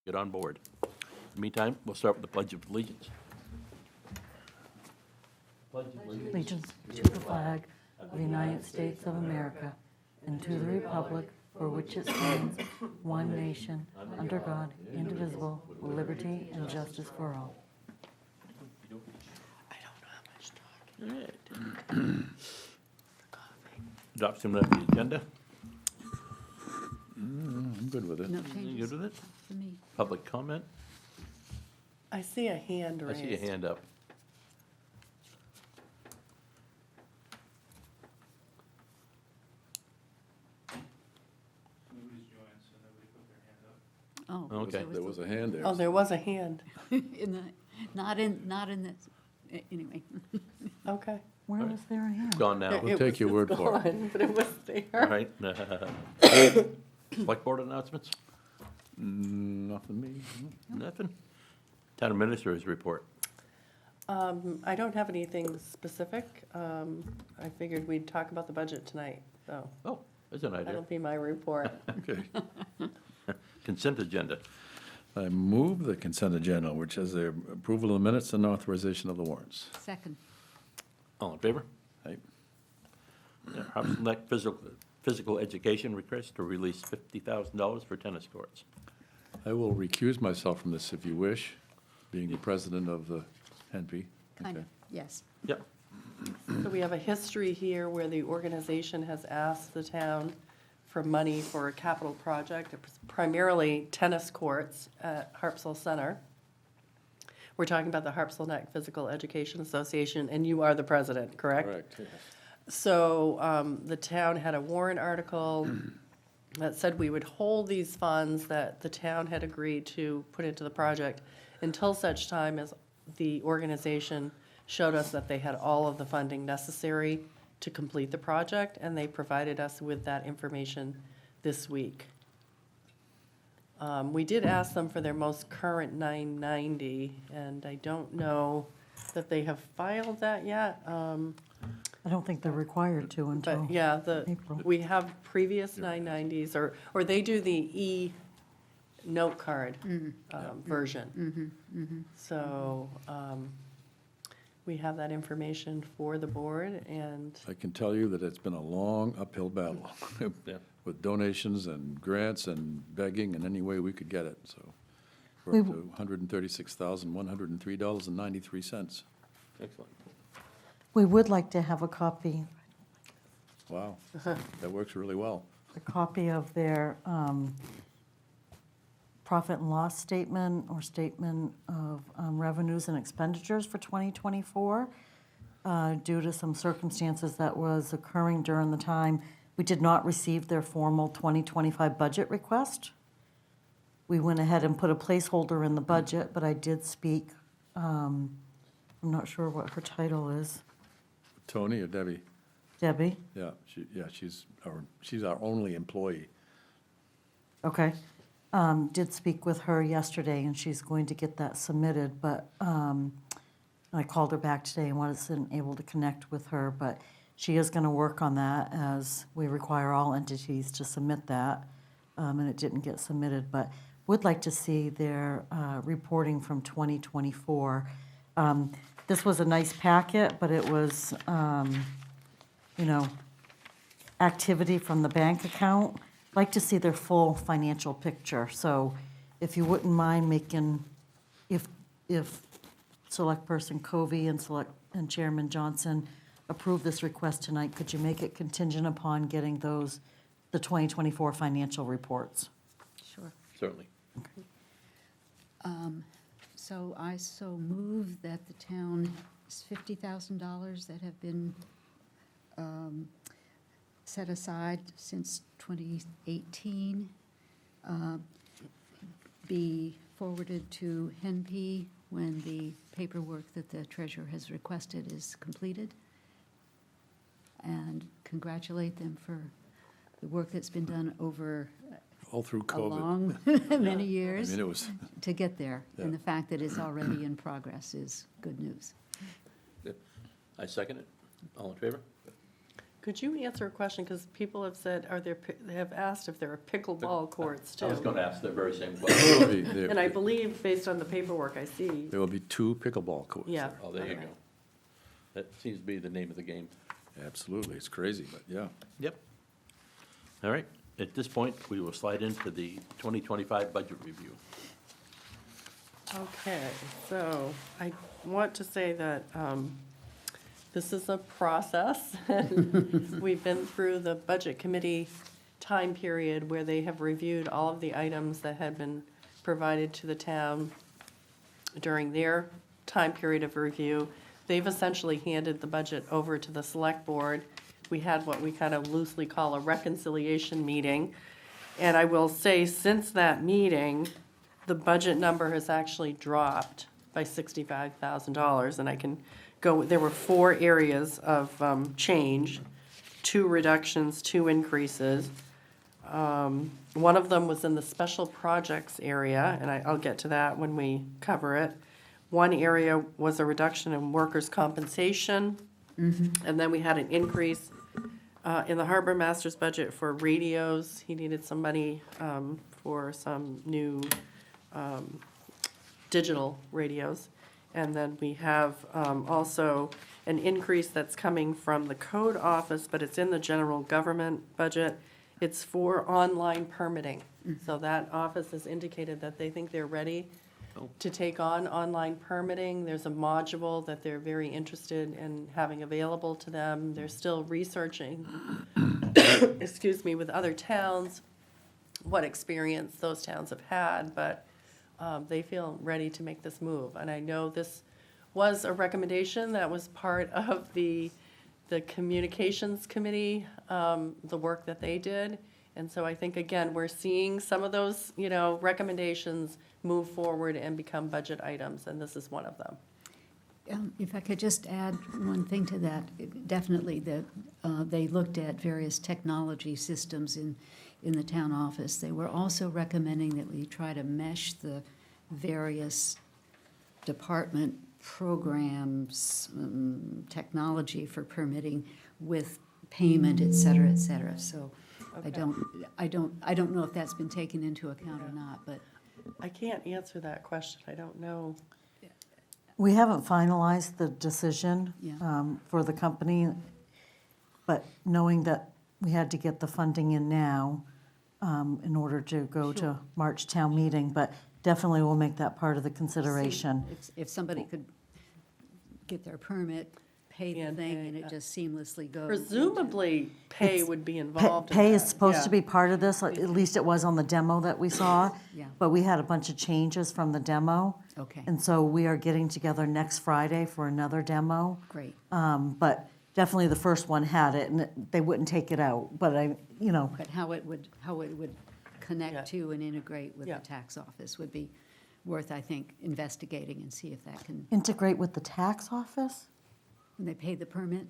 get on board. In the meantime, we'll start with the Pledge of Allegiance. Allegiance to the flag of the United States of America and to the republic for which it stands, one nation, under God, indivisible, with liberty and justice for all. I don't know how much talking. Adoption of the agenda. I'm good with it. No You changes good with it? for me. Public comment? I see a hand I raised. see a hand up. Oh. Okay. so There was a hand there. Oh, there was a hand. in the, not in this, anyway. Okay. Where was there a hand? Gone now. We'll take your word for it. it. But it was All there. right. Select board announcements? Nothing me. Nothing? Town administrator's report. I don't have anything specific. I figured we'd talk about the budget tonight, so Oh, there's an idea. that'll be my report. Okay. Consent agenda. I move the consent agenda, which has the approval of the minutes and authorization of the warrants. Second. All in favor? Aye. Harpswell physical education request to release $50,000 for tennis courts. I will recuse myself from this if you wish, being the president of the HENPE. Kind Okay. of, yes. Yep. So we have a history here where the organization has asked the town for money for a capital project, primarily tennis courts at Harpswell Center. We're talking about the Harpswell Neck Physical Education Association, and you are the president, correct? Correct, yes. So the town had a warrant article that said we would hold these funds that the town had agreed to put into the project until such time as the organization showed us that they had all of the funding necessary to complete the project, and they provided us with that information this week. We did ask them for their most current 990, and I don't know that they have filed that yet. I don't think they're required to until But yeah, April. we have previous 990s, or they do the e-note card version. So we have that information for the board, and I can tell you that it's been a long uphill battle Yeah. with donations and grants and begging in any way we could get it, so. We We're up to $136,103.93. Excellent. We would like to have a copy Wow, that works really well. of their profit and loss statement or statement of revenues and expenditures for 2024. Due to some circumstances that was occurring during the time, we did not receive their formal 2025 budget request. We went ahead and put a placeholder in the budget, but I did speak, I'm not sure what her title is, Tony or Debbie? Debbie? Yeah, she's our only employee. Okay. Did speak with her yesterday, and she's going to get that submitted, but I called her back today and wasn't able to connect with her, but she is going to work on that as we require all entities to submit that, and it didn't get submitted, but would like to see their reporting from 2024. This was a nice packet, but it was, activity from the bank account. Like to see their full financial picture. So if you wouldn't mind making, if Select Person Covey and Chairman Johnson approve this request tonight, could you make it contingent upon getting the 2024 financial reports? Sure. Certainly. So I move that the town's $50,000 that have been set aside since 2018 be forwarded to HENPE when the paperwork that the treasurer has requested is completed, and congratulate them for the work that's been done over All through a COVID. long, many I years mean, it was, to get there. And Yeah. the fact that it's already in progress is good news. I second it. All in favor? Could you answer a question, because people have said, they have asked if there are pickleball courts too? I was going to ask the very same There question. will be- And I there believe, based on the paperwork I see, there will be 2 pickleball courts. yeah. Oh, there you okay. go. That seems to be the name of the game. Absolutely, it's crazy, but yeah. Yep. All right, at this point, we will slide into the 2025 budget review. Okay, so I want to say that this is a process. We've been through the Budget Committee time period where they have reviewed all of the items that had been provided to the town during their time period of review. They've essentially handed the budget over to the Select Board. We had what we kind of loosely call a reconciliation meeting. And I will say, since that meeting, the budget number has actually dropped by $65,000. And I can go, there were 4 areas of change, 2 reductions, 2 increases. One of them was in the special projects area, and I'll get to that when we cover it. One area was a reduction in workers' compensation. And then we had an increase in the harbor master's budget for radios. He needed some money for some new digital radios. And then we have also an increase that's coming from the code office, but it's in the general government budget. It's for online permitting. So that office has indicated that they think they're ready to take on online permitting. There's a module that they're very interested in having available to them. They're still researching, excuse me, with other towns, what experience those towns have had, but they feel ready to make this move. And I know this was a recommendation that was part of the communications committee, the work that they did. And so I think, again, we're seeing some of those, recommendations move forward and become budget items, and this is one of them. If I could just add one thing to that, definitely that they looked at various technology systems in the town office. They were also recommending that we try to mesh the various department programs, technology for permitting with payment, et cetera, et cetera. So I don't know if that's been taken into account or not, but I can't answer that question. I don't know. We haven't finalized the decision Yeah. for the company, but knowing that we had to get the funding in now in order to go to March town meeting, but definitely we'll make that part of the consideration. if somebody could get their permit, pay the And thing, pay, and it just seamlessly goes. Presumably, pay It's- would be involved in Pay is that. supposed Yeah. to be part of this, at least it was on the demo that we saw. Yeah. But we had a bunch of changes from the demo. Okay, And so we are getting together next Friday for another demo. great. But definitely the first one had it, and they wouldn't take it out. But But how it would Yeah. connect to and integrate with the Yeah. tax office would be worth, I think, investigating and see if that can, integrate with the tax office? when they pay the permit.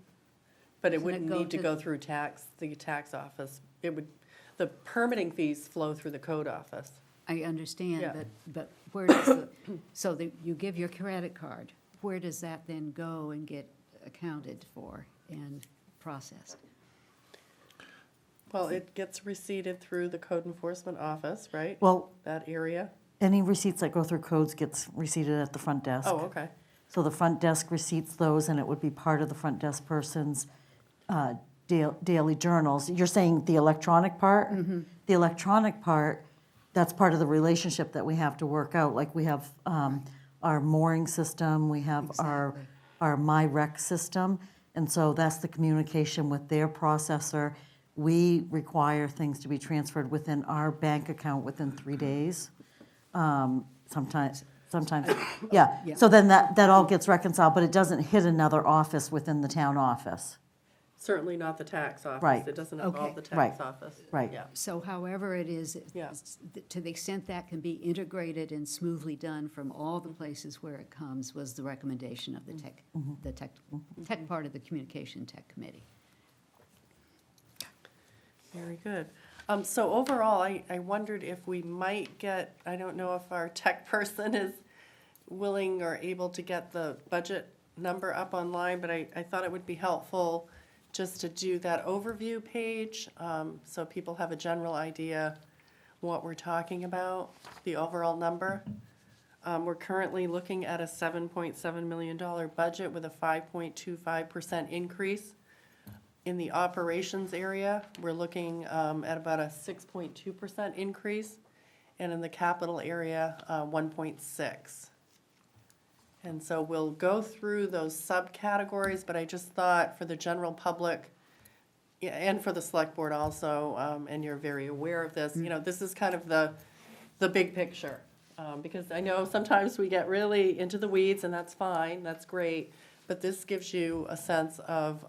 But it Doesn't it wouldn't go need to to- go through the tax office. The permitting fees flow through the code office. I Yeah. understand, but where does you give your credit card, where does that then go and get accounted for and processed? Well, it gets receipted through the code enforcement office, right? Well, That area? any receipts that go through codes gets receipted at the front desk. Oh, okay. So the front desk receipts those, and it would be part of the front desk person's daily journals. You're saying the electronic part? The electronic part, that's part of the relationship that we have to work out. Like, we have our mooring system, we have Exactly. our MyRec system, and so that's the communication with their processor. We require things to be transferred within our bank account within 3 days. Sometimes, yeah. Yeah. So then that all gets reconciled, but it doesn't hit another office within the town office. Certainly not the tax office. Right. It doesn't Okay. involve the Right. tax office. Right. Yeah. So however it is, Yeah. to the extent that can be integrated and smoothly done from all the places where it comes, was the recommendation of the tech part of the communication tech committee. Very good. So overall, I wondered if we might get, I don't know if our tech person is willing or able to get the budget number up online, but I thought it would be helpful just to do that overview page, so people have a general idea what we're talking about, the overall number. We're currently looking at a $7.7 million budget with a 5.25% increase. In the operations area, we're looking at about a 6.2% increase, and in the capital area, 1.6. And so we'll go through those subcategories, but I just thought for the general public, yeah, and for the select board also, and you're very aware of this, you know, this is kind of the big picture. Because I know sometimes we get really into the weeds, and that's fine, that's great, but this gives you a sense of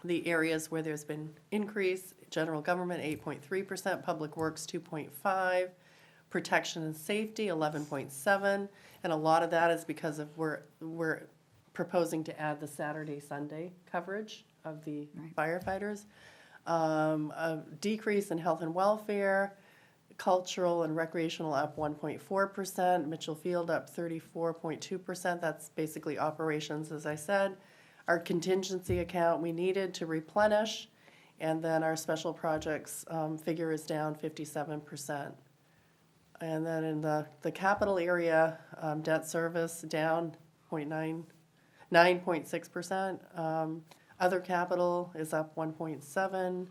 the areas where there's been increase: general government 8.3%, public works 2.5%, protection and safety 11.7%, and a lot of that is because of we're proposing to add the Saturday, Sunday coverage of the Right. firefighters. A decrease in health and welfare, cultural and recreational up 1.4%, Mitchell Field up 34.2%, that's basically operations, as I said. Our contingency account we needed to replenish, and then our special projects figure is down 57%. And then in the capital area, debt service down 9.6%. Other capital is up 1.7%.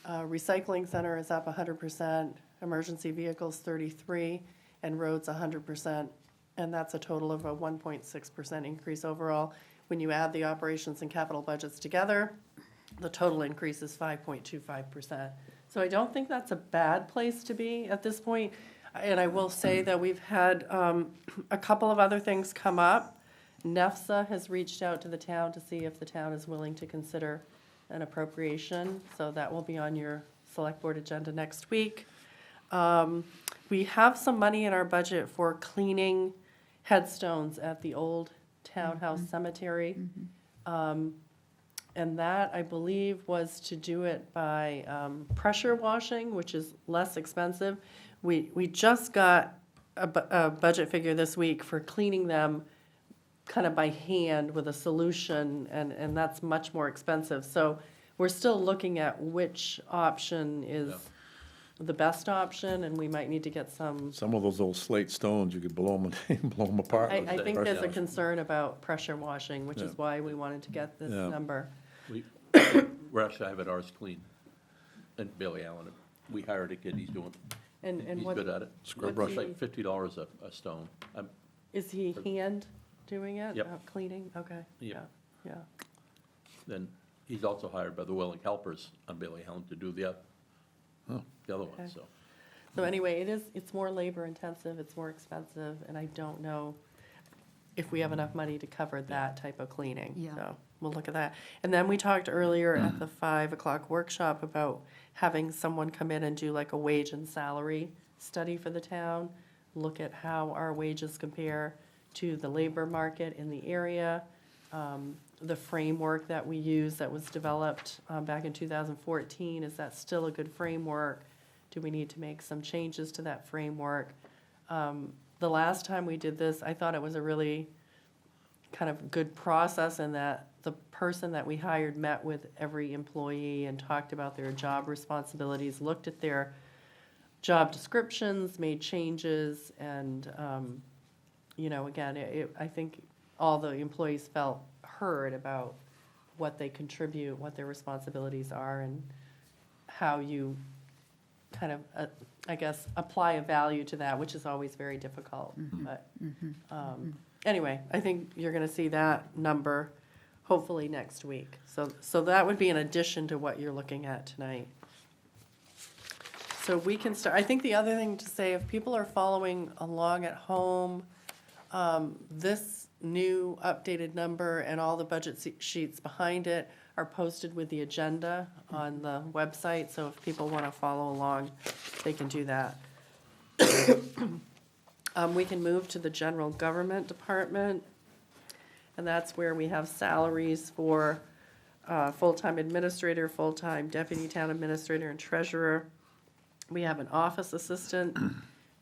Recycling center is up 100%. Emergency vehicles 33%, and roads 100%. And that's a total of a 1.6% increase overall. When you add the operations and capital budgets together, the total increase is 5.25%. So I don't think that's a bad place to be at this point. And I will say that we've had a couple of other things come up. NEFSA has reached out to the town to see if the town is willing to consider an appropriation, so that will be on your select board agenda next week. We have some money in our budget for cleaning headstones at the old townhouse cemetery. And that, I believe, was to do it by pressure washing, which is less expensive. We just got a budget figure this week for cleaning them kind of by hand with a solution, and that's much more expensive. So we're still looking at which option is the best option, and we might need to get some. Some of those old slate stones, you could blow them apart. with I think pressure there's a washing. concern about pressure washing, which is Yeah. why we wanted to get this Yeah. number. We're actually having ours clean, and Billy Allen, we hired a kid, he's And he's what, good at it. Scrub what's It's brush. like $50 a stone. is he hand doing it? Yep. Cleaning, okay, yeah, Yep. yeah. Then he's also hired by the Willing Helpers on Billy Allen to do the other Okay. one, so. So anyway, it's more labor intensive, it's more expensive, and I don't know if we have enough money to cover that type of cleaning. Yeah. So we'll look at that. And then we talked earlier at the 5 o'clock workshop about having someone come in and do like a wage and salary study for the town, look at how our wages compare to the labor market in the area, the framework that we use that was developed back in 2014, is that still a good framework? Do we need to make some changes to that framework? The last time we did this, I thought it was a really kind of good process in that the person that we hired met with every employee and talked about their job responsibilities, looked at their job descriptions, made changes, and, you know, again, I think all the employees felt heard about what they contribute, what their responsibilities are, and how you kind of, I guess, apply a value to that, which is always very difficult. But anyway, I think you're going to see that number hopefully next week. So that would be in addition to what you're looking at tonight. So we can start. I think the other thing to say, if people are following along at home, this new updated number and all the budget sheets behind it are posted with the agenda on the website, so if people want to follow along, they can do that. We can move to the general government department, and that's where we have salaries for full-time administrator, full-time deputy town administrator, and treasurer. We have an office assistant.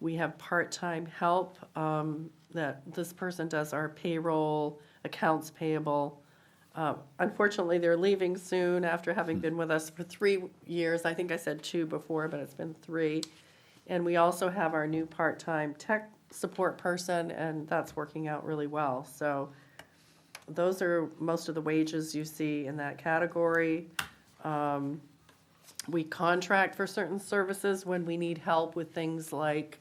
We have part-time help, that this person does our payroll, accounts payable, Unfortunately, they're leaving soon after having been with us for 3 years. I think I said 2 before, but it's been 3. And we also have our new part-time tech support person, and that's working out really well. So those are most of the wages you see in that category. We contract for certain services when we need help with things like,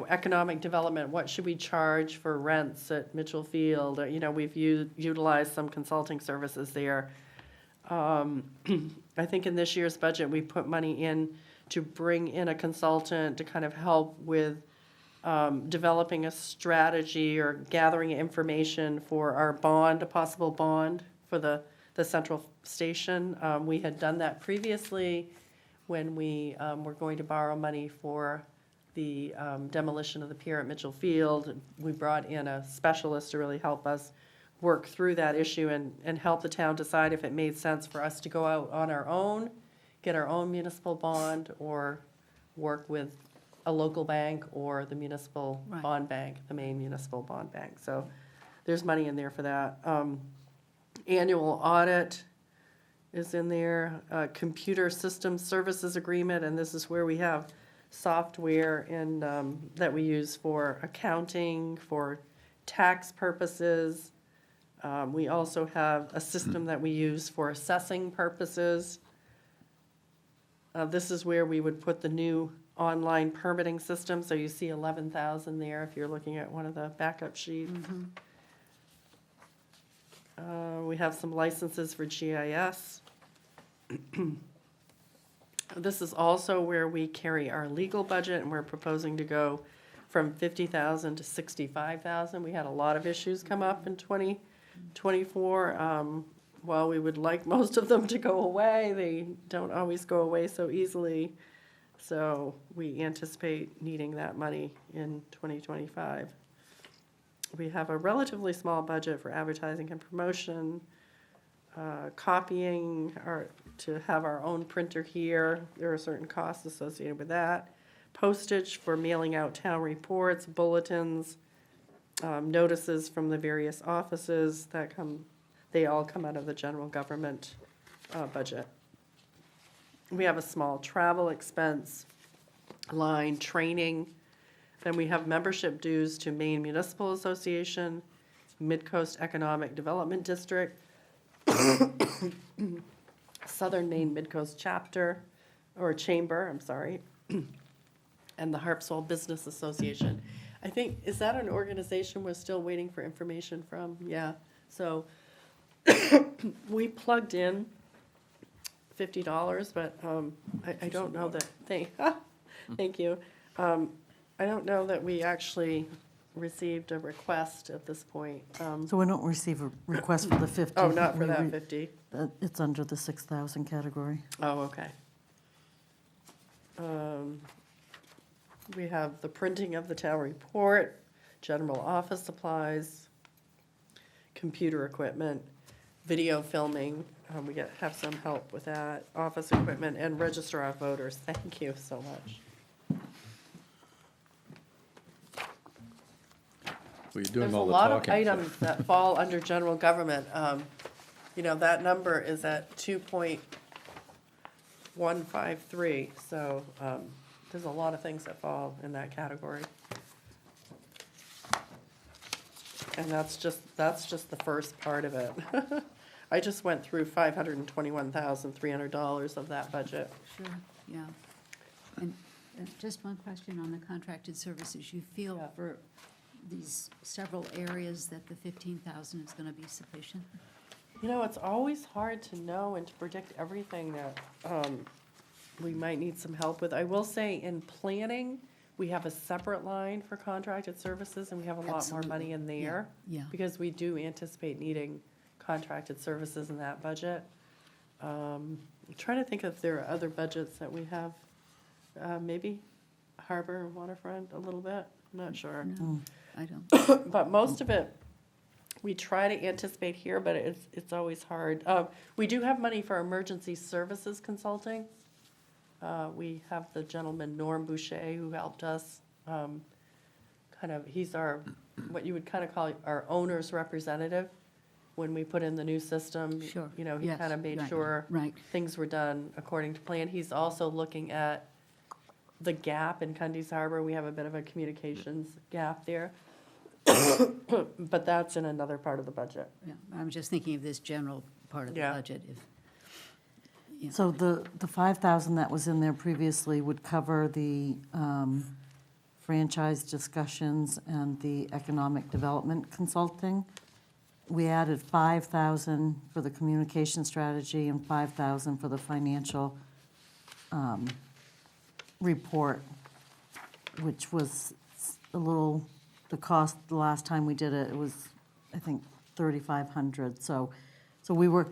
economic development. What should we charge for rents at Mitchell Field? Or, we've utilized some consulting services there. I think in this year's budget, we put money in to bring in a consultant to kind of help with developing a strategy or gathering information for our bond, a possible bond for the central station. We had done that previously when we were going to borrow money for the demolition of the pier at Mitchell Field. We brought in a specialist to really help us work through that issue and help the town decide if it made sense for us to go out on our own, get our own municipal bond, or work with a local bank or the municipal Right. bond bank, the main municipal bond bank. So there's money in there for that. Annual audit is in there, computer system services agreement, and this is where we have software that we use for accounting, for tax purposes. We also have a system that we use for assessing purposes. This is where we would put the new online permitting system, so you see 11,000 there if you're looking at one of the backup sheets. We have some licenses for GIS. This is also where we carry our legal budget, and we're proposing to go from 50,000 to 65,000. We had a lot of issues come up in 2024. While we would like most of them to go away, they don't always go away so easily. So we anticipate needing that money in 2025. We have a relatively small budget for advertising and promotion, copying, to have our own printer here. There are certain costs associated with that. Postage for mailing out town reports, bulletins, notices from the various offices they all come out of the general government budget. We have a small travel expense line, training. Then we have membership dues to Maine Municipal Association, Mid-Coast Economic Development District, Southern Maine Mid-Coast Chapter, or Chamber, I'm sorry, and the Harpswell Business Association. I think, is that an organization we're still waiting for information from? Yeah, so we plugged in $50, but I don't know that thank you. I don't know that we actually received a request at this point. So we don't receive a request for the 50. Oh, not for We that re- 50. It's under the 6,000 category. Oh, okay. We have the printing of the town report, general office supplies, computer equipment, video filming. We have some help with that, office equipment, and register our voters. Thank you so much. Well, you're doing There's a all the lot of talking. items that fall under general government. That number is at 2.153, so there's a lot of things that fall in that category. And that's just the first part of it. I just went through $521,300 of that budget. Sure, yeah. And just one question on the contracted services. You feel Yeah. for these several areas that the 15,000 is going to be sufficient? It's always hard to know and to predict everything that we might need some help with. I will say in planning, we have a separate line for contracted services, and we have a lot more money in there. Yeah. Because we do anticipate needing contracted services in that budget. I'm trying to think if there are other budgets that we have, maybe harbor and waterfront a little bit, I'm not sure. No, I don't. But most of it, we try to anticipate here, but it's always hard. We do have money for emergency services consulting. We have the gentleman Norm Boucher who helped us, he's what you would kind of call our owner's representative. when we put in the new system. Sure. You know, he Yes, kind of made right, sure right. things were done according to plan. He's also looking at the gap in Cundy's Harbor. We have a bit of a communications gap there. But that's in another part of the budget. Yeah, I'm just thinking of this general part of the Yeah. budget, if, yeah. So the 5,000 that was in there previously would cover the franchise discussions and the economic development consulting. We added 5,000 for the communication strategy and 5,000 for the financial report, which was a little, the cost, the last time we did it, it was, I think, 3,500. So we were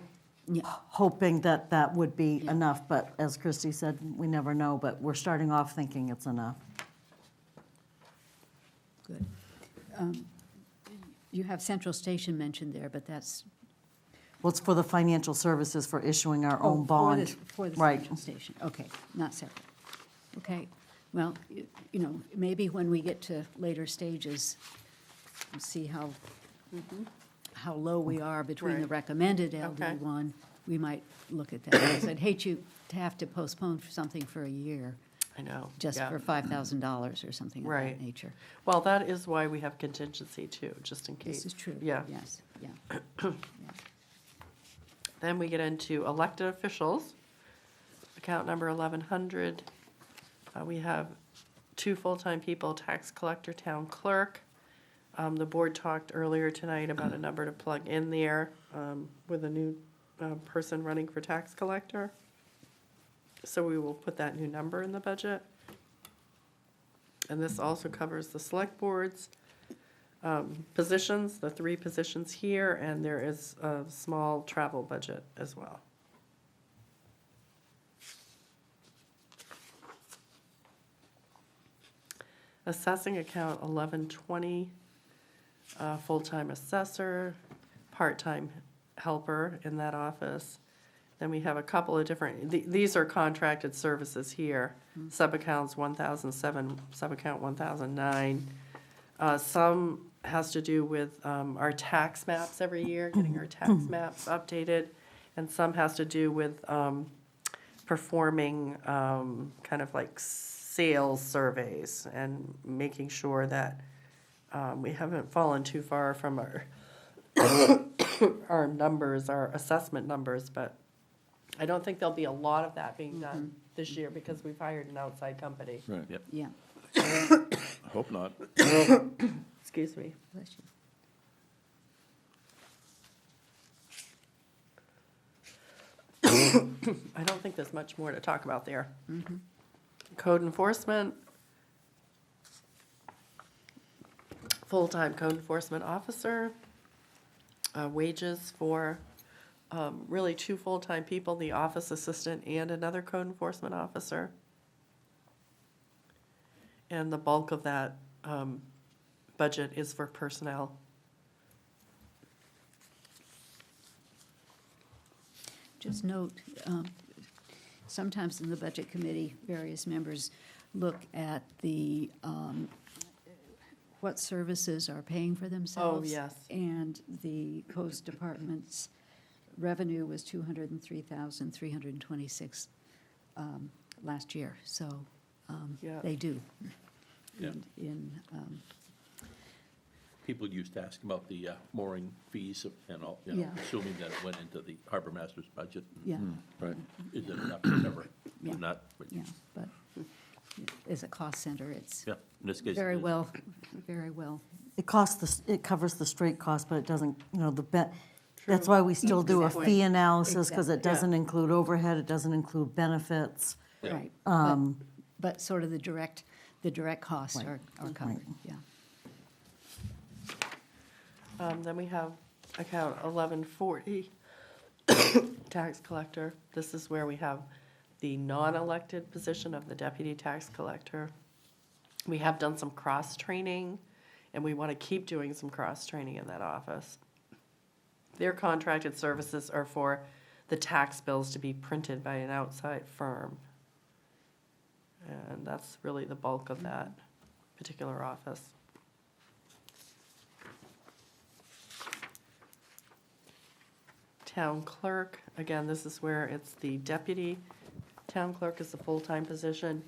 Yeah. hoping that that would be Yeah. enough, but as Christie said, we never know, but we're starting off thinking it's enough. Good. You have Central Station mentioned there, but that's. Well, it's for the financial services for issuing our own bond. For the Right. Central Station, okay, not separate. Okay, well, you know, maybe when we get to later stages, we'll see how low we are between the Right. recommended Okay. LD one, we might look at that. Because I'd hate you to have to postpone for something for a year, I know. just yeah. for $5,000 or something of Right. that nature. Well, that is why we have contingency too, just in case. This is true. Yeah. Yes, yeah. Then we get into elected officials. Account number 1,100. We have 2 full-time people, tax collector, town clerk. The board talked earlier tonight about a number to plug in there with a new person running for tax collector. So we will put that new number in the budget. And this also covers the select board's positions, the 3 positions here, and there is a small travel budget as well. Assessing account 1120, full-time assessor, part-time helper in that office. Then we have a couple of different, these are contracted services here. Sub-accounts 1007, sub-account 1009. Some has to do with our tax maps every year, getting our tax maps updated. And some has to do with performing kind of like sales surveys and making sure that we haven't fallen too far from our our numbers, our assessment numbers, but I don't think there'll be a lot of that being done this year because we've hired an outside company. Right. Yep. Yeah, I hope not. Excuse me. bless you. I don't think there's much more to talk about there. Code enforcement. Full-time code enforcement officer. Wages for really 2 full-time people, the office assistant and another code enforcement officer. And the bulk of that budget is for personnel. Just note, sometimes in the Budget Committee, various members look at the, what services are paying for themselves. yes. And the Coast Department's revenue was $203,326 last year, so Yeah. they do. Yeah. People used to ask about the mooring fees and all, you know, Yeah. assuming that it went into the harbor master's budget. Yeah, Right. Is it enough to cover? Yeah. Not, but, yeah, but as a cost center, it's yeah, in this case. very it is. well, very well. It covers the straight cost, but it doesn't, that's why we still do a Exactly. fee analysis, because it Exactly. doesn't include overhead, it doesn't include benefits. Yeah. Right, but sort of the direct costs are covered, yeah. Then we have account 1140, tax collector. This is where we have the non-elected position of the deputy tax collector. We have done some cross-training, and we want to keep doing some cross-training in that office. Their contracted services are for the tax bills to be printed by an outside firm. And that's really the bulk of that particular office. town clerk, again, this is where it's the deputy town clerk is the full-time position.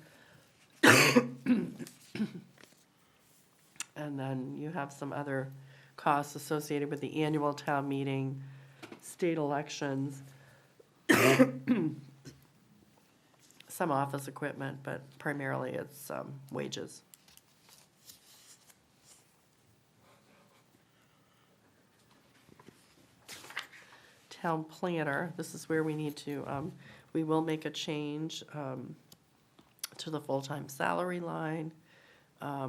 And then you have some other costs associated with the annual town meeting, state elections, some office equipment, but primarily it's wages. Town planner, this is where we need to, we will make a change to the full-time salary line.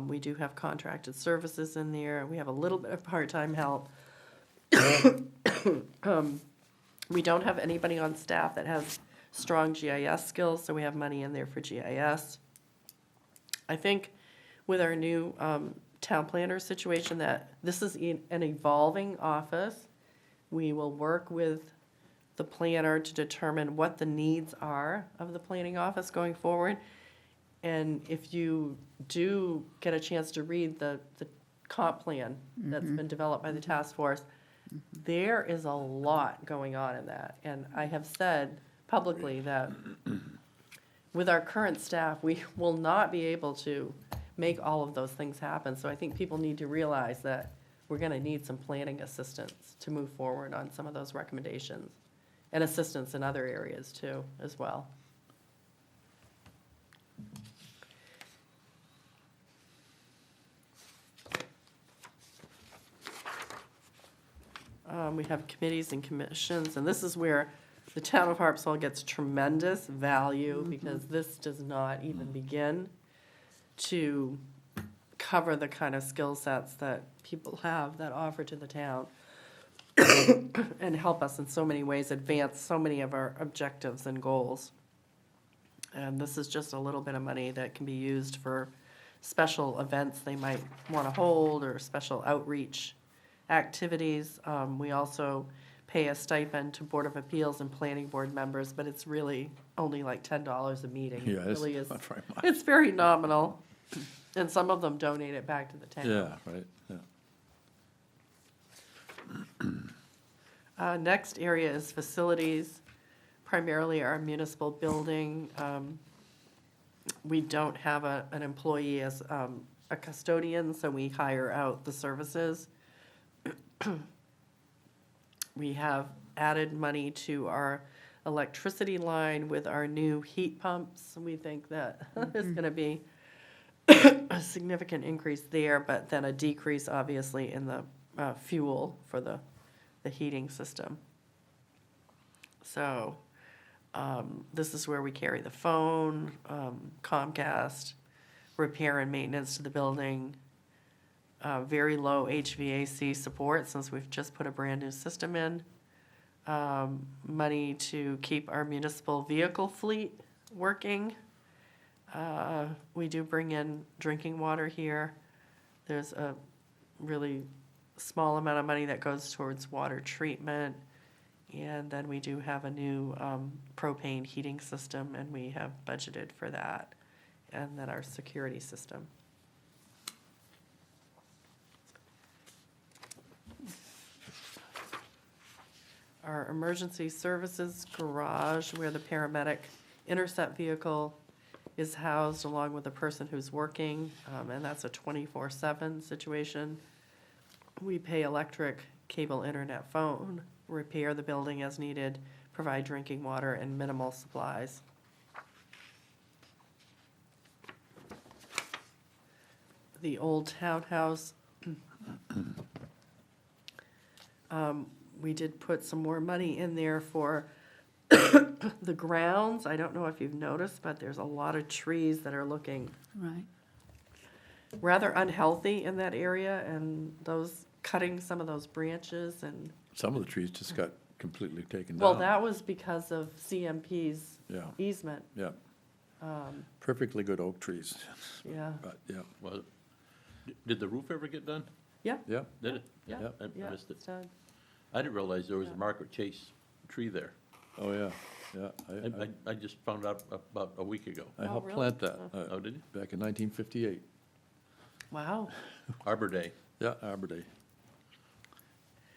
We do have contracted services in there. We have a little bit of part-time help. We don't have anybody on staff that has strong GIS skills, so we have money in there for GIS. I think with our new town planner situation that this is an evolving office. We will work with the planner to determine what the needs are of the planning office going forward. And if you do get a chance to read the comp plan that's been developed by the task force, there is a lot going on in that. And I have said publicly that with our current staff, we will not be able to make all of those things happen. So I think people need to realize that we're gonna need some planning assistance to move forward on some of those recommendations, and assistance in other areas too, as well. We have committees and commissions, and this is where the town of Harpswell gets tremendous value, because this does not even begin to cover the kind of skill sets that people have that offer to the town and help us in so many ways advance so many of our objectives and goals. And this is just a little bit of money that can be used for special events they might want to hold or special outreach activities. We also pay a stipend to Board of Appeals and Planning Board members, but it's really only like $10 a meeting. Yeah, It it's really is. not very much. It's very nominal, and some of them donate it back to the town. Yeah, right, yeah. Next area is facilities, primarily our municipal building. We don't have an employee as a custodian, so we hire out the services. We have added money to our electricity line with our new heat pumps. We think that is gonna be a significant increase there, but then a decrease, obviously, in the fuel for the heating system. So, this is where we carry the phone, Comcast, repair and maintenance to the building, very low HVAC support since we've just put a brand-new system in, money to keep our municipal vehicle fleet working. We do bring in drinking water here. There's a really small amount of money that goes towards water treatment. And then we do have a new propane heating system, and we have budgeted for that. And then our security system. Our emergency services garage, where the paramedic intercept vehicle is housed along with the person who's working, and that's a 24/7 situation. We pay electric, cable, internet, phone, repair the building as needed, provide drinking water, and minimal supplies. The old townhouse, we did put some more money in there for the grounds. I don't know if you've noticed, but there's a lot of trees that are looking Right. rather unhealthy in that area, and those, cutting some of those branches and, Some of the trees just got completely taken down. well, that was because of CMP's Yeah, easement. yeah. Perfectly good oak trees, Yeah, but, yeah, Well, did the roof ever get done? yeah, yeah. Did it? yeah, Yep. I yeah, missed it's it. done. I didn't realize there was a Yeah. Margaret Chase tree there. Oh, yeah, yeah. I just found out about a week ago. I Oh, helped really? plant that Oh, did you? back in 1958. Wow. Arbor Day. Yeah, Arbor Day.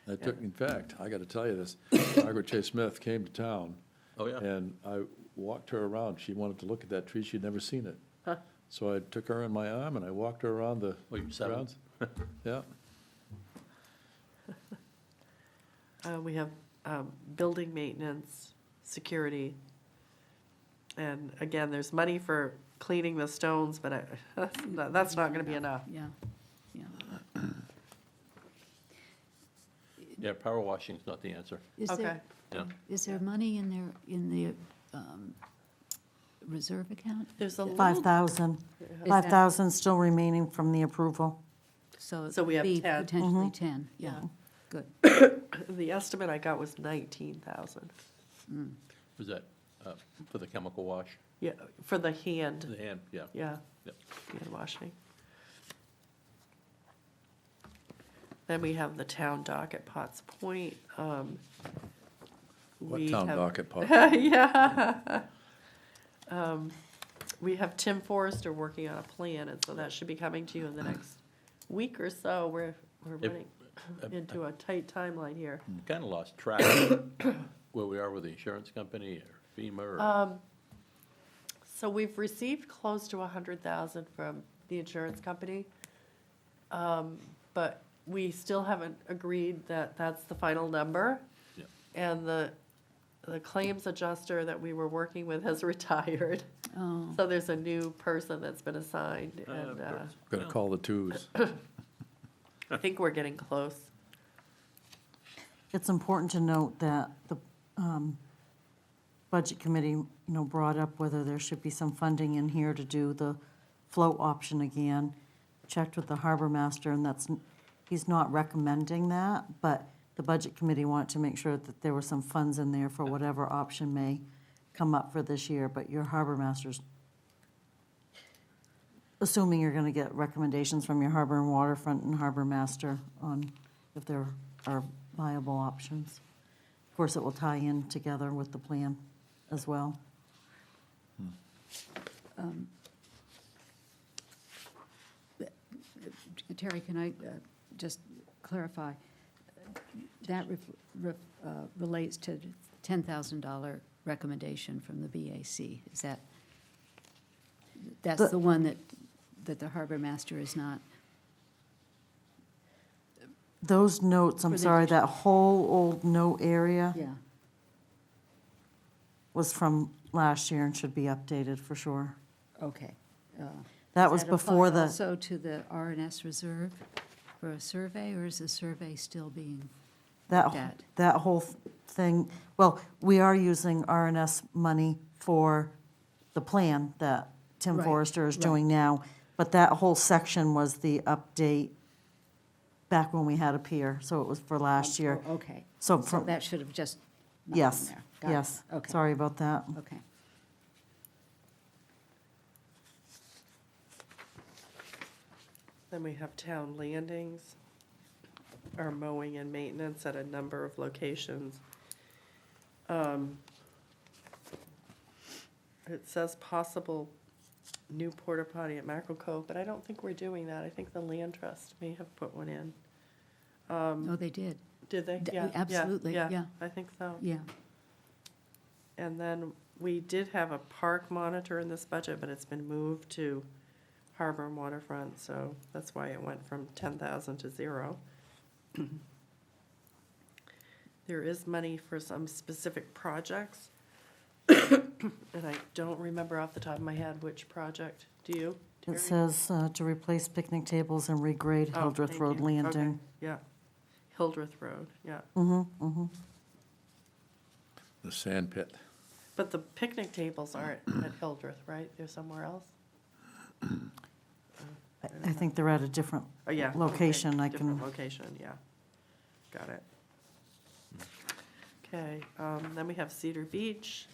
In fact, I got to tell you this, Margaret Chase Smith came to town, Oh, yeah. and I walked her around. She wanted to look at that tree. She'd never seen it. Huh. So I took her in my arm, and I walked her around the Oh, you settled? grounds. Yeah. We have building maintenance, security. And again, there's money for cleaning the stones, but that's not gonna be enough. Yeah, yeah. Yeah, power washing's not the answer. Is Okay. there, Yeah. is there money in there, in the reserve account? There's a little, 5,000. that- 5,000 still remaining from the approval. So So we have it'd be 10. potentially 10, yeah, good. the estimate I got was 19,000. Was that for the chemical wash? Yeah, for the hand, The hand, yeah. yeah, Yep. hand washing. Then we have the town dock at Potts Point. What we town have- docket pot? Yeah. We have Tim Forrester working on a plan, and so that should be coming to you in the next week or so. We're If- running into a tight timeline here. Kind of lost track where we are with the insurance company or FEMA or, So we've received close to 100,000 from the insurance company. But we still haven't agreed that that's the final number. Yeah. And the claims adjuster that we were working with has retired. Oh, So there's a new person that's been assigned, and of course. Gonna call the twos. I think we're getting close. It's important to note that the Budget Committee, brought up whether there should be some funding in here to do the float option again. Checked with the harbor master, and he's not recommending that, but the Budget Committee wanted to make sure that there were some funds in there for whatever option may come up for this year, but your harbor master's, assuming you're gonna get recommendations from your harbor and waterfront and harbor master on if there are viable options. Of course, it will tie in together with the plan as well. Terry, can I just clarify? That relates to the $10,000 recommendation from the BAC. Is that's The- the one that the harbor master is not? Those notes, I'm For the sorry, addition- that whole old note area Yeah. was from last year and should be updated for sure. Okay. That Does was apply before the, Also to the RNS reserve for a survey, or is the survey still being looked at? that whole thing, well, we are using RNS money for the plan that Tim Right, Forrester is right. doing now, but that whole section was the update back when we had a pier, so it was for last year. Oh, okay. So So from, that should have just not been yes, there. Got it. yes, Okay. sorry about that. Okay. Then we have town landings, our mowing and maintenance at a number of locations. It says possible new porta potty at Mackerel Cove, but I don't think we're doing that. I think the land trust may have put one in. Oh, they did. Did they? D- Yeah, absolutely, yeah. I think so. Yeah. And then we did have a park monitor in this budget, but it's been moved to harbor and waterfront, so that's why it went from 10,000 to 0. There is money for some specific projects. And I don't remember off the top of my head which project. Do you? Terry? It says to replace picnic tables and regrade Oh, Hildreth thank Road you. Okay, Landing. yeah. Hildreth Road, yeah. The sand pit. But the picnic tables aren't at Hildreth, right? They're somewhere else? I think they're at a different Oh, yeah. okay, location. I Different can, location, yeah. Got it. Okay, then we have Cedar Beach.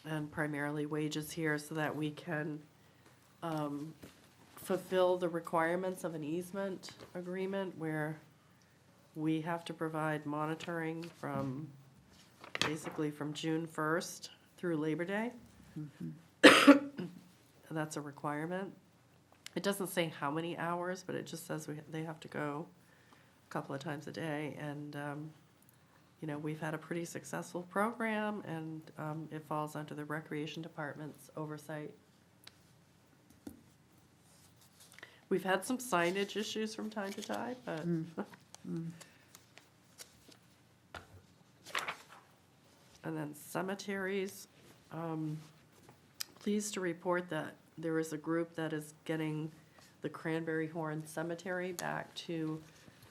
And primarily wages here so that we can fulfill the requirements of an easement agreement where we have to provide monitoring from, basically from June 1st through Labor Day. And that's a requirement. It doesn't say how many hours, but it just says they have to go couple of times a day, and, you know, we've had a pretty successful program, and it falls under the Recreation Department's oversight. We've had some signage issues from time to time, but and then cemeteries, pleased to report that there is a group that is getting the Cranberry Horn Cemetery back to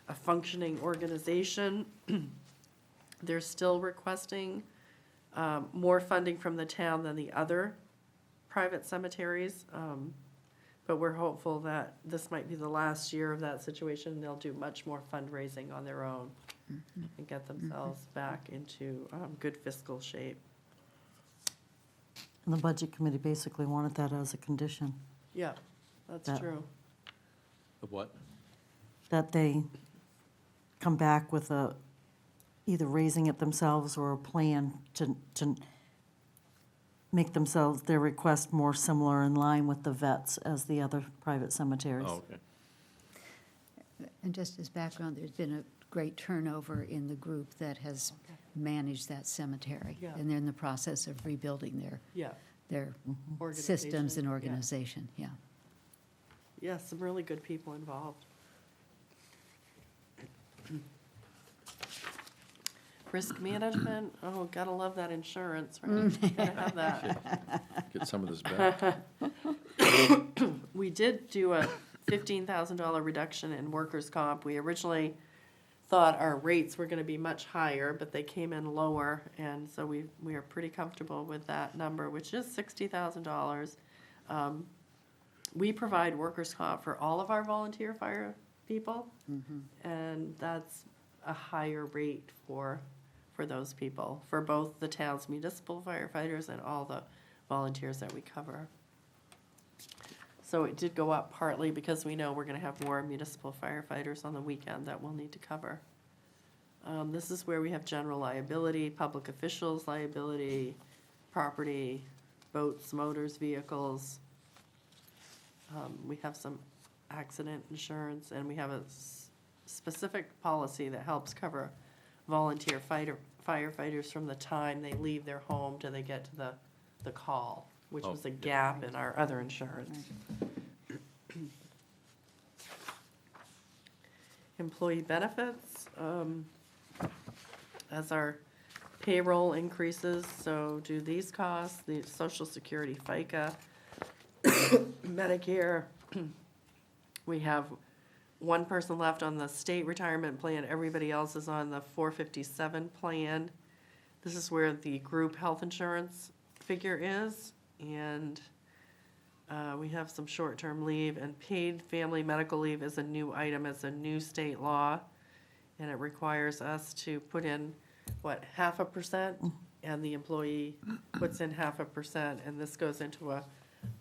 a functioning organization. They're still requesting more funding from the town than the other private cemeteries. But we're hopeful that this might be the last year of that situation. They'll do much more fundraising on their own and get themselves back into good fiscal shape. And the Budget Committee basically wanted that as a condition, Yeah, that's That- true. Of what? that they come back with either raising it themselves or a plan to make themselves, their request more similar in line with the vets as the other private cemeteries. Oh, okay. And just as background, there's been a great turnover in the group that has managed that cemetery. Yeah. And they're in the process of rebuilding Yeah, their Organization, systems and yeah. organization, yeah. yeah, some really good people involved. Risk management, oh, gotta love that insurance, right? Gotta have that. Get some of this back. We did do a $15,000 reduction in workers' comp. We originally thought our rates were gonna be much higher, but they came in lower, and so we are pretty comfortable with that number, which is $60,000. We provide workers' comp for all of our volunteer fire people, and that's a higher rate for those people, for both the town's municipal firefighters and all the volunteers that we cover. So it did go up partly because we know we're gonna have more municipal firefighters on the weekend that we'll need to cover. This is where we have general liability, public officials liability, property, boats, motors, vehicles. We have some accident insurance, and we have a specific policy that helps cover volunteer firefighters from the time they leave their home till they get to the call, which Oh, was a yeah. gap in our other insurance. Employee benefits, as our payroll increases, so do these costs, the Social Security, FICA, Medicare. We have one person left on the state retirement plan, everybody else is on the 457 plan. This is where the group health insurance figure is, and we have some short-term leave, and paid family medical leave is a new item, it's a new state law, and it requires us to put in, 0.5%, and the employee puts in 0.5%, and this goes into a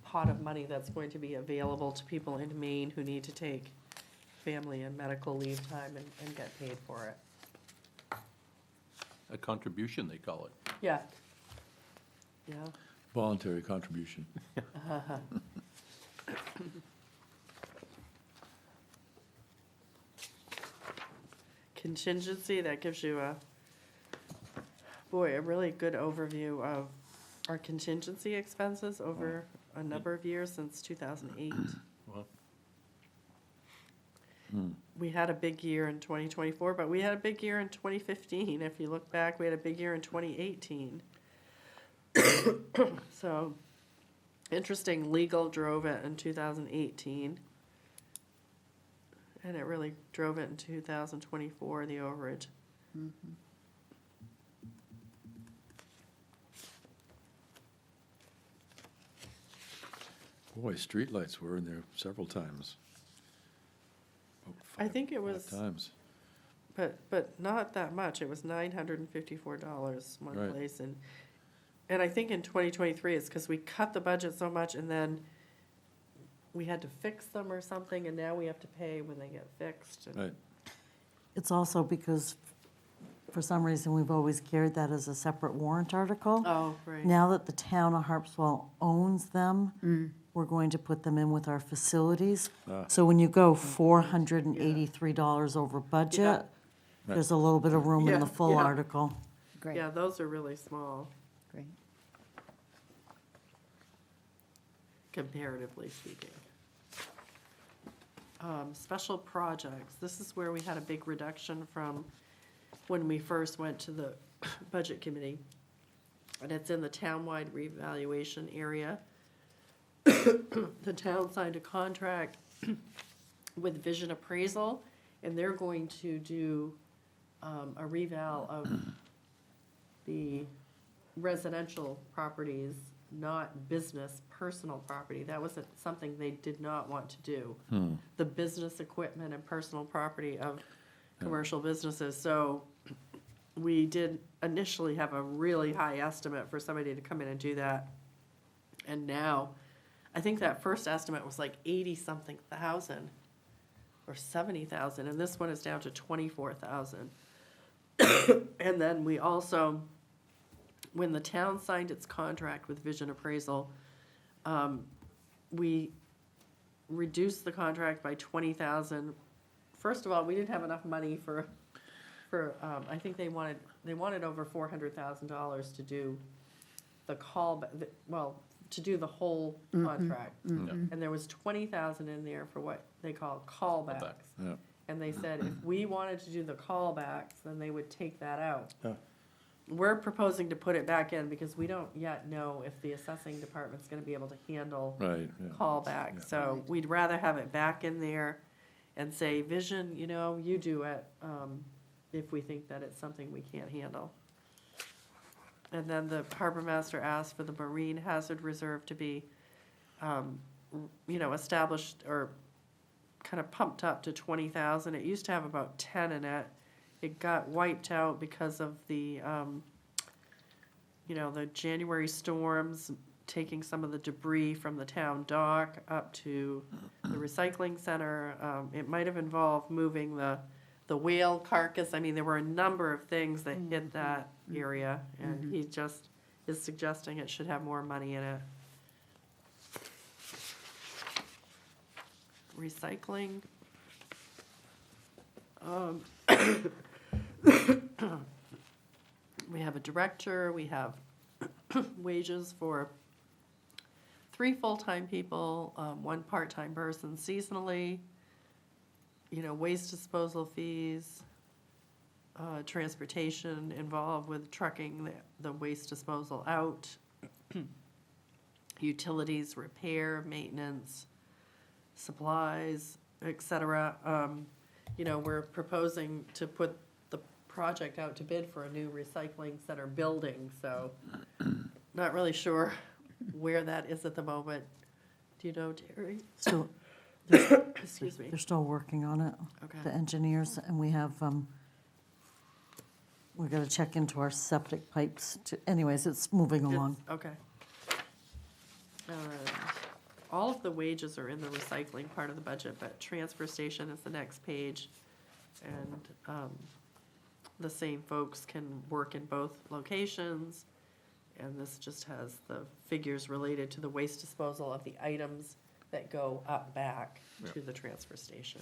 pot of money that's going to be available to people in Maine who need to take family and medical leave time and get paid for it. A contribution, they call it. Yeah. Yeah. Voluntary contribution. Contingency, that gives you a really good overview of our contingency expenses over a number of years since 2008. Well, We had a big year in 2024, but we had a big year in 2015. If you look back, we had a big year in 2018. So, interesting, legal drove it in 2018. And it really drove it in 2024, the overage. Boy, streetlights were in there several times. About I think it five was, times. but not that much. It was $954 one Right. place, and I think in 2023 it's because we cut the budget so much, and then we had to fix them or something, and now we have to pay when they get fixed. And Right. It's also because for some reason, we've always carried that as a separate warrant article. Oh, right. Now that the town of Harpswell owns them, we're going to put them in with our facilities. So when you go $483 over Yeah. budget, there's a little bit of room in the Yeah, full yeah. article. Great, Yeah, those are really small, great. comparatively speaking. Special projects, this is where we had a big reduction from when we first went to the budget committee. And it's in the townwide revaluation area. The town signed a contract with Vision Appraisal, and they're going to do a reval of the residential properties, not business, personal property. That was something they did not want to do. The business equipment and personal property of commercial businesses. So we did initially have a really high estimate for somebody to come in and do that. And now, I think that first estimate was like 80-something thousand or 70,000, and this one is down to 24,000. And then we also, when the town signed its contract with Vision Appraisal, we reduced the contract by 20,000. First of all, we didn't have enough money for, I think they wanted over $400,000 to do the to do the whole contract. And there was 20,000 in there for what they call callbacks. Yeah. And they said if we wanted to do the callbacks, then they would take that out. We're proposing to put it back in because we don't yet know if the assessing department's gonna be able to handle Right, yeah. callbacks. So we'd rather have it back in there and say, Vision, you do it, if we think that it's something we can't handle. And then the harbor master asked for the marine hazard reserve to be, established or kind of pumped up to 20,000. It used to have about 10 in it. It got wiped out because of the, the January storms, taking some of the debris from the town dock up to the recycling center. It might have involved moving the whale carcass. I mean, there were a number of things that hit that area, and he just is suggesting it should have more money in it. Recycling. We have a director, we have wages for 3 full-time people, 1 part-time person seasonally, waste disposal fees, transportation involved with trucking the waste disposal out, utilities, repair, maintenance, supplies, et cetera. We're proposing to put the project out to bid for a new recycling center building, so not really sure where that is at the moment. Do you know, Terry? Still, Excuse me. they're still working on it, the Okay. engineers, and we have, we've got to check into our septic pipes. Anyways, it's moving along. Okay. All of the wages are in the recycling part of the budget, but transfer station is the next page. And the same folks can work in both locations. And this just has the figures related to the waste disposal of the items that go up back to the transfer station.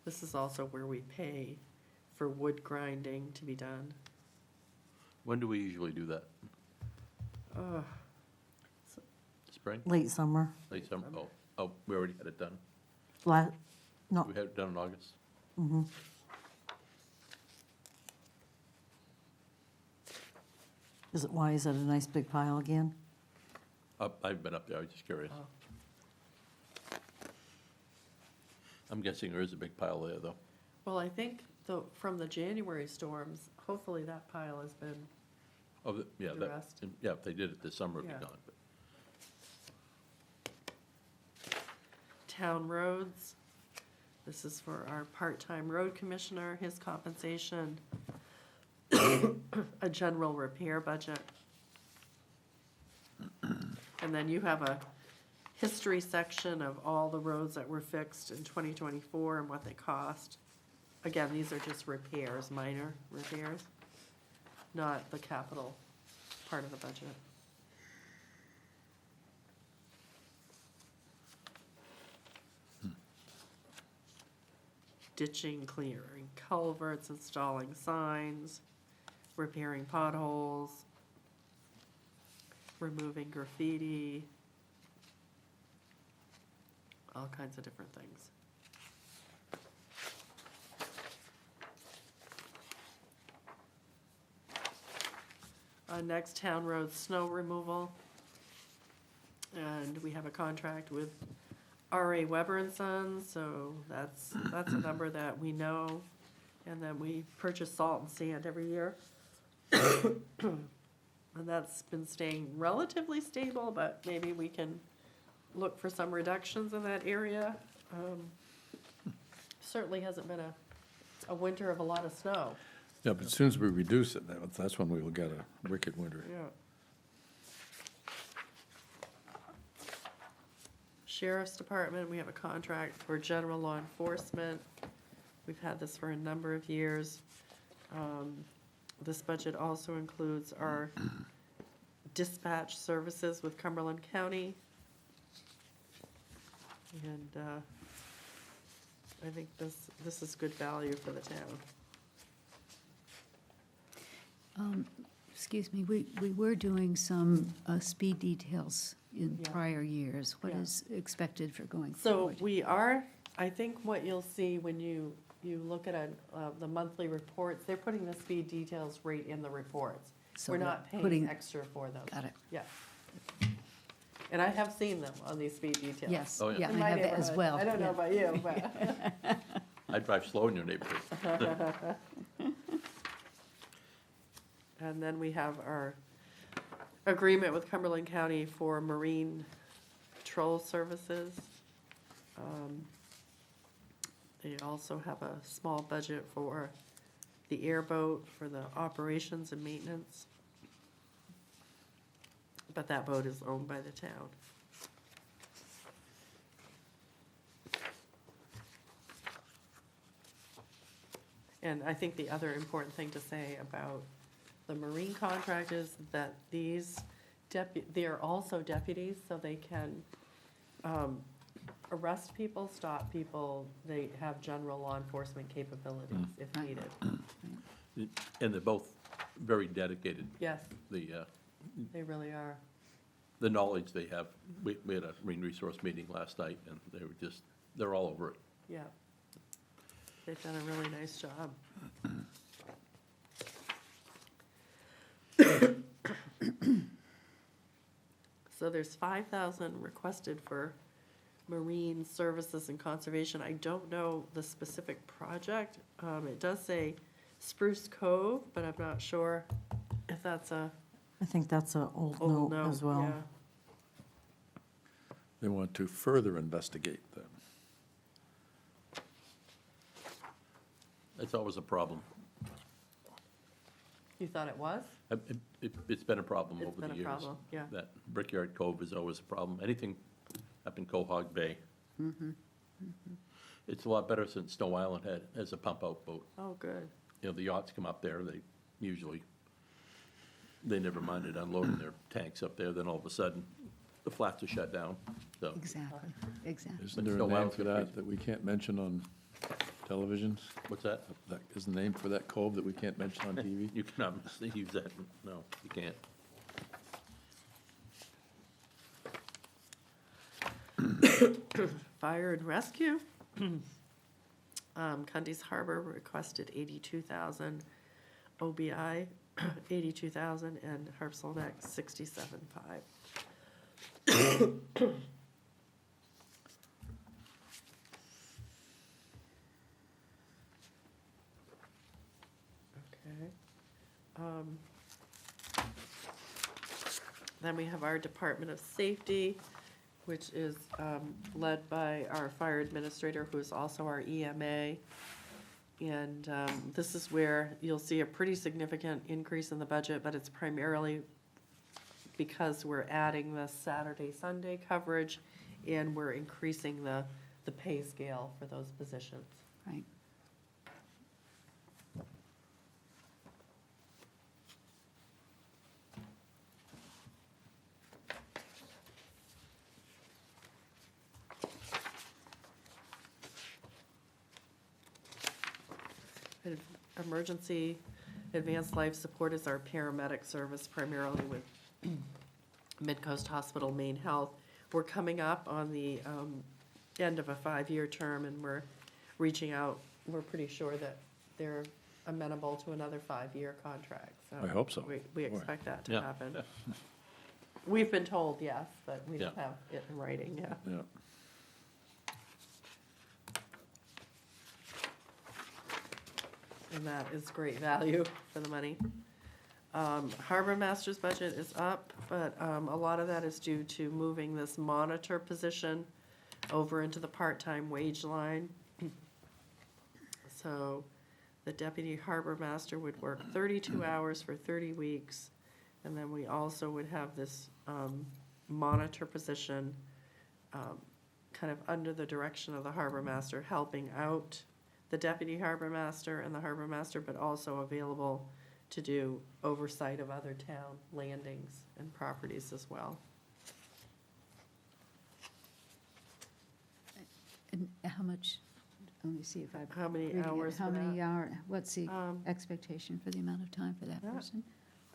This is also where we pay for wood grinding to be done. When do we usually do that? Ugh. Spring, Late summer, late summer? Oh, we already had it done. no, We had it done in August. why is it a nice big pile again? I've been up there, I was just curious. Oh. I'm guessing there is a big pile there, though. Well, I think from the January storms, hopefully that pile has been, Yeah, The rest. yeah, if they did it this summer, it'd Yeah. be gone. But town roads. This is for our part-time road commissioner, his compensation. A general repair budget. And then you have history section of all the roads that were fixed in 2024 and what they cost. Again, these are just repairs, minor repairs, not the capital part of the budget. Ditching, clearing culverts, installing signs, repairing potholes, removing graffiti, all kinds of different things. Next, town road snow removal. And we have a contract with R.A. Weber and Sons, so that's a number that we know. And then we purchase salt and sand every year. And that's been staying relatively stable, but maybe we can look for some reductions in that area. Certainly hasn't been a winter of a lot of snow. Yeah, but as soon as we reduce it, that's when we will get a wicked winter. Yeah. Sheriff's Department, we have a contract for general law enforcement. We've had this for a number of years. This budget also includes our dispatch services with Cumberland County. And I think this is good value for the town. Excuse me, we were doing some speed details in Yeah. prior years. What Yeah. is expected for going So forward? we are, I think what you'll see when you look at the monthly reports, they're putting the speed details right in the reports. So We're we're not paying putting- extra for them. Got it. Yeah. And I have seen them on these speed details. Yes, Oh, yeah. yeah, In I my have as neighborhood. well. I don't know yeah. about you, but. I drive slow in your neighborhood. And then we have our agreement with Cumberland County for marine patrol services. They also have a small budget for the airboat, for the operations and maintenance. But that boat is owned by the town. And I think the other important thing to say about the marine contract is that these they are also deputies, so they can arrest people, stop people. They have general law enforcement capabilities if Right. needed. And they're both very dedicated. Yes, The they really are. the knowledge they have, we had a marine resource meeting last night, and they're all over it. Yeah. They've done a really nice job. So there's 5,000 requested for marine services and conservation. I don't know the specific project. It does say Spruce Cove, but I'm not sure if that's a I think that's an old old note note. as well. Yeah. They want to further investigate them. That's always a problem. You thought it was? It's been a problem It's over been the a years. problem, yeah. That Brickyard Cove is always a problem. Anything up in Quahog Bay. It's a lot better since Snow Island has a pump-out boat. Oh, good. You know, the yachts come up there, they never minded unloading their tanks up there, then all of a sudden, the flats are shut down, so. Exactly, exactly. Isn't there a Snow name Island's for got that crazy. that we can't mention on televisions? What's that? That is the name for that cove that we can't mention on TV? You cannot use that, no, you can't. Fire and rescue. Cundy's Harbor requested 82,000, OBI 82,000, and Harpswell next 67,500. Okay. Then we have our Department of Safety, which is led by our fire administrator, who is also our EMA. And this is where you'll see a pretty significant increase in the budget, but it's primarily because we're adding the Saturday, Sunday coverage and we're increasing the pay scale for those positions. Right. Ad- Emergency advanced life support is our paramedic service primarily with Midcoast Hospital Main Health. We're coming up on the end of a 5-year term, and we're reaching out. We're pretty sure that they're amenable to another 5-year contract. I hope so. We Boy. expect that to Yeah. happen. We've been told, yes, but we don't Yeah. have it in writing, yeah. Yeah. And that is great value for the money. Harbor Master's budget is up, but a lot of that is due to moving this monitor position over into the part-time wage line. So the deputy harbor master would work 32 hours for 30 weeks. And then we also would have this monitor position kind of under the direction of the harbor master, helping out the deputy harbor master and the harbor master, but also available to do oversight of other town landings and properties as well. And how much, let me see if I. How many reading it. hours How for many that? hour, what's the Um, expectation for the amount of time for that That- person?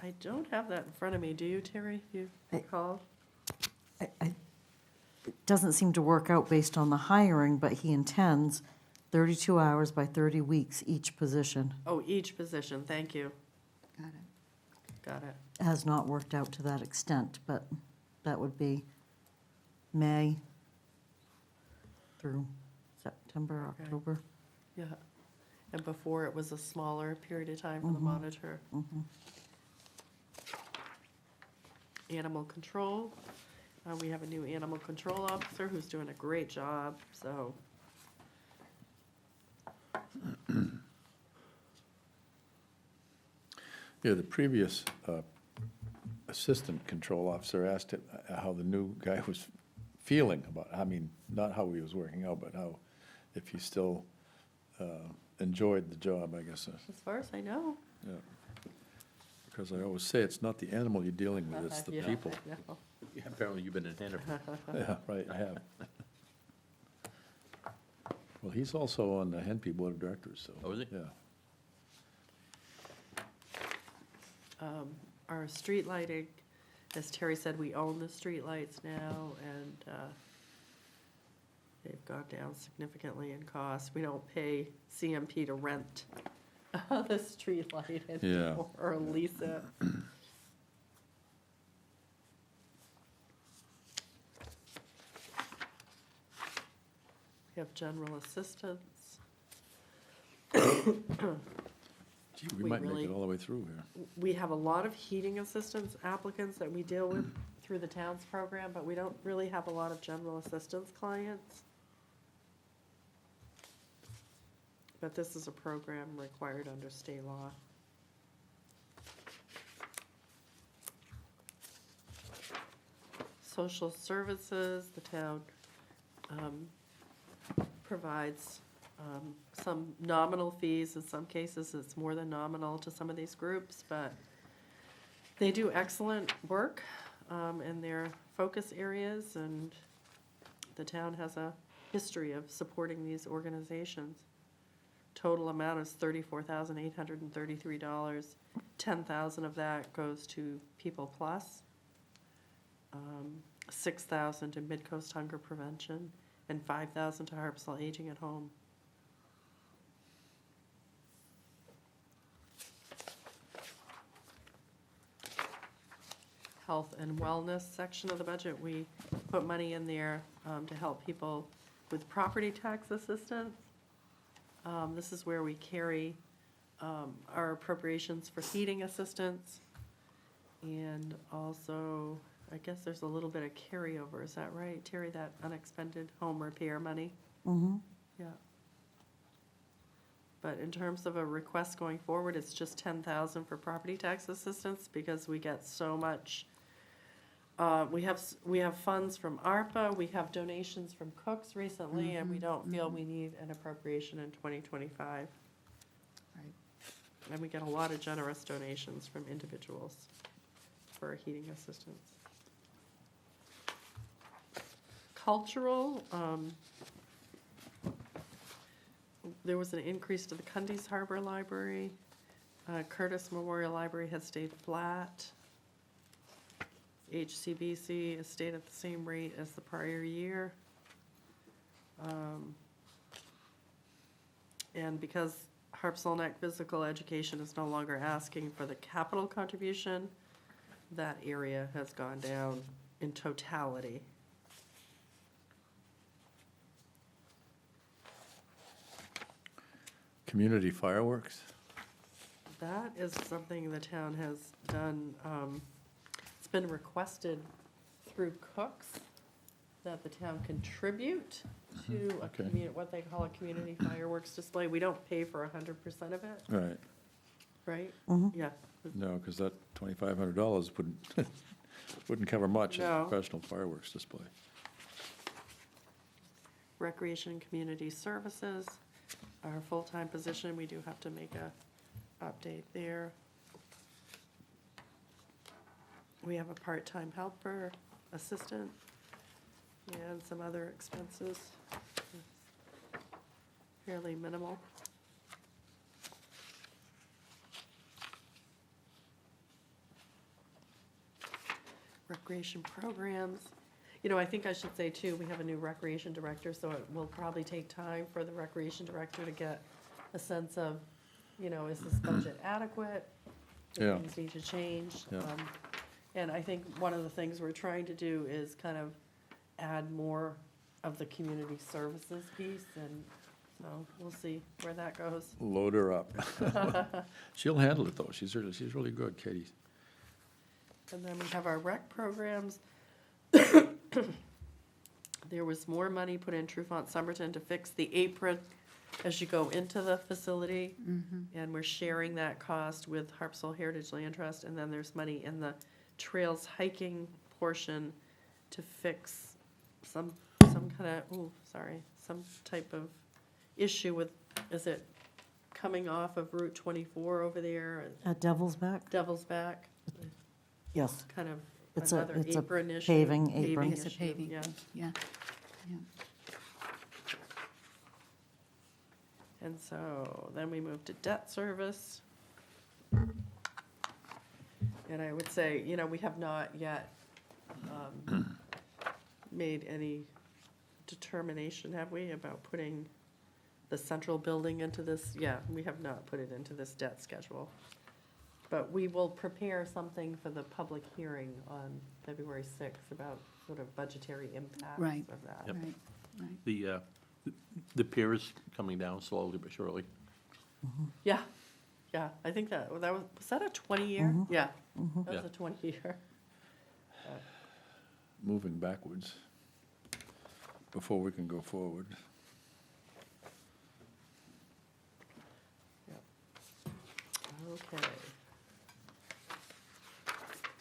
I don't have that in front of me. Do you, Terry? You I- recall? It doesn't seem to work out based on the hiring, but he intends 32 hours by 30 weeks each position. Oh, each position. Thank you. Got it. Got it. Has not worked out to that extent, but that would be May through September, Okay. October. Yeah. And before, it was a smaller period of time for the monitor. Mhm. Animal control. We have a new animal control officer who's doing a great job, so. Yeah, the previous assistant control officer asked him how the new guy was feeling about, I mean, not how he was working out, but how, if he still enjoyed the job, I guess. As far as I know. Yeah. Because I always say, it's not the animal you're dealing with, it's the Yeah, people. I know. Yeah, apparently you've been in Hannaford. Yeah, right, I have. Well, he's also on the Henpe Board of Directors, so. Oh, is he? Yeah. Our street lighting, as Terry said, we own the street lights now, and they've gone down significantly in cost. We don't pay CMP to rent the street light anymore, or lease it. We have general assistance. Gee, we We might make really- it all the way through here. We have a lot of heating assistance applicants that we deal with through the town's program, but we don't really have a lot of general assistance clients. But this is a program required under state law. Social services, the town provides some nominal fees. In some cases, it's more than nominal to some of these groups, but they do excellent work in their focus areas, and the town has a history of supporting these organizations. Total amount is $34,833. 10,000 of that goes to People Plus, 6,000 to Midcoast Hunger Prevention, and 5,000 to Harpswell Aging at Home. Health and wellness section of the budget, we put money in there to help people with property tax assistance. This is where we carry our appropriations for heating assistance. And also, I guess there's a little bit of carryover, is that right, Terry, that unexpended home repair money? Mm-hmm. Yeah. But in terms of a request going forward, it's just 10,000 for property tax assistance because we get so much We have funds from ARPA, we have donations from Cooks recently, and we don't feel we need an appropriation in 2025. Right. And we get a lot of generous donations from individuals for heating assistance. Cultural, there was an increase to the Cundy's Harbor Library. Curtis Memorial Library has stayed flat. HCBC has stayed at the same rate as the prior year. And because Harpswell Neck Physical Education is no longer asking for the capital contribution, that area has gone down in totality. Community fireworks? That is something the town has done, it's been requested through Cooks that the town contribute to a Okay. what they call a community fireworks display. We don't pay for 100% of it, Right. right? Mhm. Yeah, No, because that $2,500 wouldn't, wouldn't cover much of No. a professional fireworks display. recreation and community services, our full-time position, we do have to make a update there. We have a part-time helper, assistant, and some other expenses. Fairly minimal. Recreation programs. You know, I think I should say too, we have a new recreation director, so it will probably take time for the recreation director to get a sense of, you know, is this budget adequate? Do Yeah. things need to change? Yeah. And I think one of the things we're trying to do is kind of add more of the community services piece, and so we'll see where that goes. Load her up. She'll handle it, though. She's really good, Katie. And then we have our rec programs. There was more money put in Trufant Somerton to fix the apron as you go into the facility. And we're sharing that cost with Harpswell Heritage Land Trust. And then there's money in the trails hiking portion to fix some kind of, some type of issue with, is it coming off of Route 24 over there, At Devil's Back? Devil's Back? Yes. Kind of It's a another apron issue. paving apron. It's a issue, paving, Yeah. yeah, yeah. And so then we moved to debt service. And I would say, you know, we have not yet made any determination, have we, about putting the central building into this? Yeah, we have not put it into this debt schedule. But we will prepare something for the public hearing on February 6th about sort of budgetary impacts Right. of that. Yep. Right, right. The pier is coming down slowly but surely. Yeah, yeah, I think was that a 20-year? Yeah, that was Yeah. a 20-year. Moving backwards before we can go forward. Okay.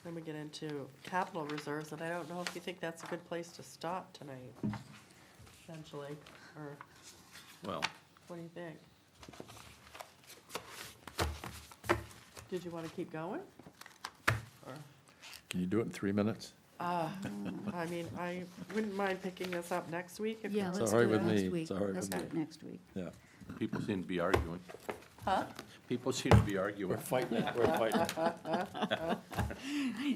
Then we get into capital reserves, and I don't know if you think that's a good place to stop tonight, essentially, or Well, what do you think? Did you want to keep going? Or, Can you do it in 3 minutes? I mean, I wouldn't mind picking this up next week if Yeah, It's let's all right do it with next me. week. It's all right Let's with do it next week. Yeah. people seem to be arguing. Huh? People seem to be arguing. fighting, we're fighting.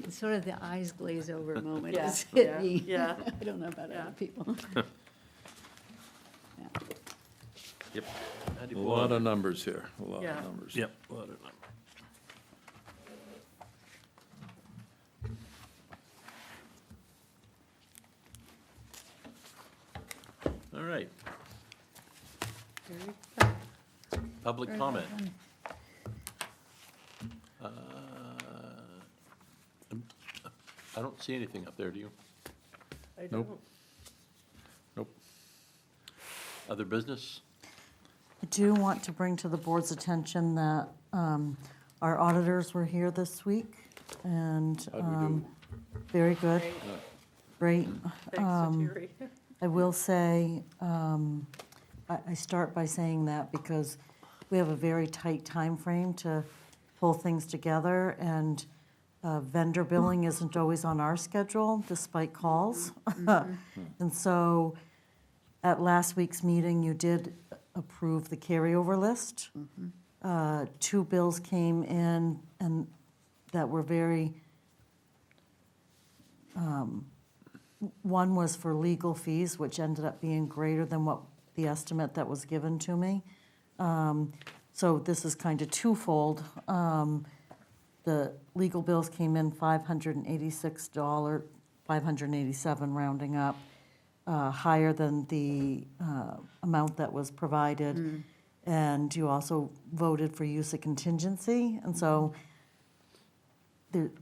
It's sort of the eyes glaze over moment. Yeah, It's hit yeah, me. yeah. I don't know about Yeah. other people. Yeah. Yep. A lot of numbers here, a lot Yeah. of numbers. Yep. a lot of numbers. All right, Very good. public Very comment. well done. I don't see anything up there, do you? I Nope. don't. Nope. Other business? I do want to bring to the board's attention that our auditors were here this week, and How'd we do? very good, great. Thanks to Terry. I will say, I start by saying that because we have a very tight time frame to pull things together, and vendor billing isn't always on our schedule despite calls. And so at last week's meeting, you did approve the carryover list. 2 bills came in and that were very, one was for legal fees, which ended up being greater than what the estimate that was given to me. So this is kind of twofold. The legal bills came in $586, $587 rounding up, higher than the amount that was provided. And you also voted for use of contingency. And so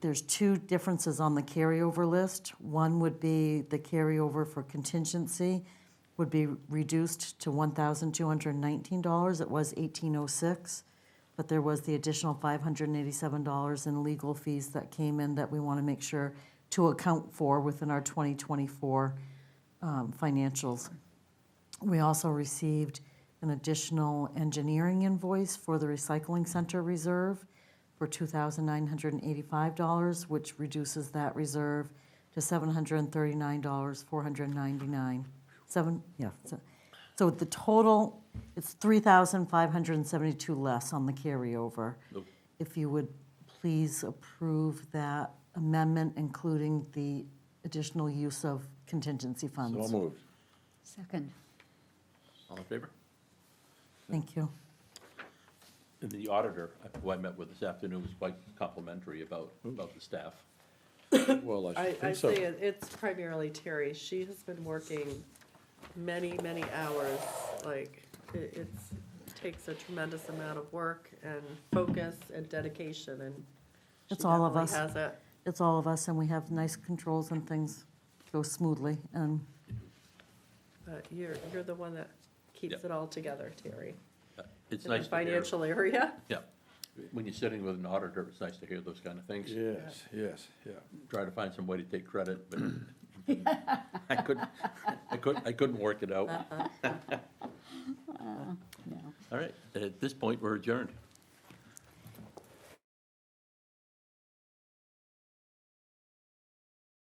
there's 2 differences on the carryover list. One would be the carryover for contingency would be reduced to $1,219. It was $1,806, but there was the additional $587 in legal fees that came in that we want to make sure to account for within our 2024 financials. We also received an additional engineering invoice for the recycling center reserve for $2,985, which reduces that reserve to $739,499. So the total, it's $3,572 less on the carryover. Nope. If you would please approve that amendment, including the additional use of contingency funds. So moved. Second. All in favor? Thank you. And the auditor, who I met with this afternoon, was quite complimentary about the staff. Well, I I think so. say it's primarily Terry. She has been working many, many hours. Like, it takes a tremendous amount of work and focus and dedication, and she It's all of definitely us. has it. It's all of us, and we have nice controls and things go smoothly. And But you're the one that keeps Yep. it all together, Terry. It's In the nice to hear. financial area. Yeah. When you're sitting with an auditor, it's nice to hear those kind of things. Yes, yes, yeah. Try to find some way to take credit, but I couldn't work it out. No. All right, at this point, we're adjourned.